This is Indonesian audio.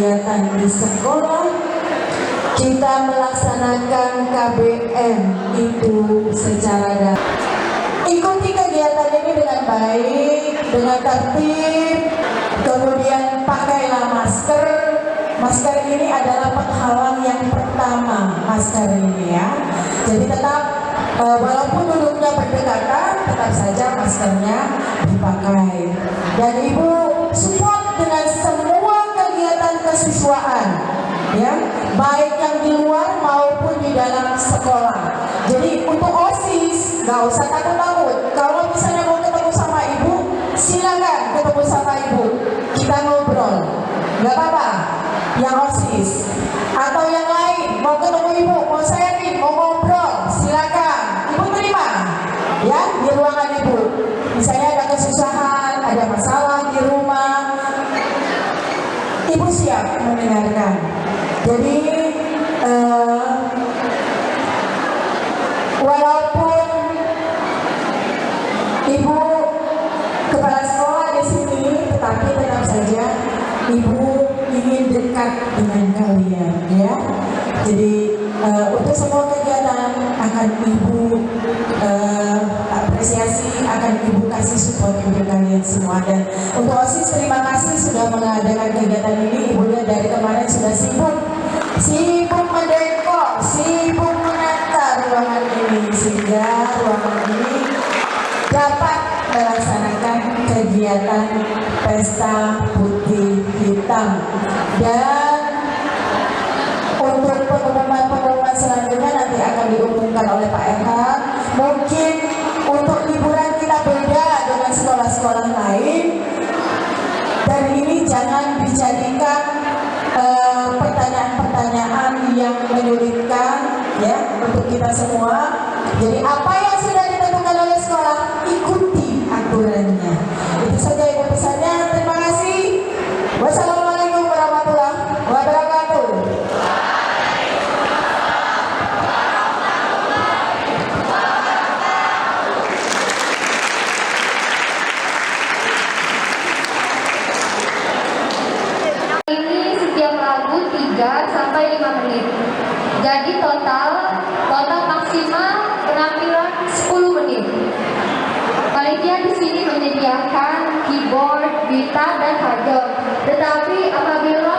kegiatan di sekolah, kita melaksanakan KBM itu secara daring. Ikuti kegiatan ini dengan baik, dengan tertib, kemudian pakailah masker. Masker ini adalah penghalang yang pertama, masker ini ya. Jadi tetap walaupun duduknya berdekatan, tetap saja maskernya dipakai. Dan Ibu support dengan semua kegiatan kesiswaan, ya, baik yang di luar maupun di dalam sekolah. Jadi untuk OSIS nggak usah takut-takut. Kalau misalnya mau ketemu sama Ibu, silakan ketemu sama Ibu. Kita ngobrol, nggak apa-apa. Yang OSIS atau yang lain mau ketemu Ibu, mau sharing, mau ngobrol, silakan. Ibu terima, ya, di ruangan Ibu. Misalnya ada kesusahan, ada masalah di rumah, Ibu siap mendengarkan. Jadi walaupun Ibu kepala sekolah di sini, tetapi tetap saja Ibu ingin dekat dengan kalian, ya. Jadi untuk semua kegiatan akan Ibu apresiasi, akan Ibu kasih support untuk kalian semua. Dan untuk OSIS, terima kasih sudah mengadakan kegiatan ini. Ibu lihat dari kemarin sudah sibuk mendekor, sibuk menata ruangan ini, sehingga ruangan ini dapat melaksanakan kegiatan Pesta Putih Hitam. Dan untuk pengumuman selanjutnya nanti akan diumumkan oleh Pak Erhan. Mungkin untuk liburan kita beda dengan sekolah-sekolah lain. Dan ini jangan dijadikan pertanyaan-pertanyaan yang menyulitkan, ya, untuk kita semua. Jadi apa yang sudah ditentukan oleh sekolah, ikuti aturannya. Itu saja Ibu pesannya. Terima kasih. Wassalamualaikum warahmatullahi wabarakatuh. Ini setiap lagu 3 sampai 5 menit. Jadi total maksimal penampilan 10 menit. Panitia di sini menyediakan keyboard, gitar, dan kardon. Tetapi apabila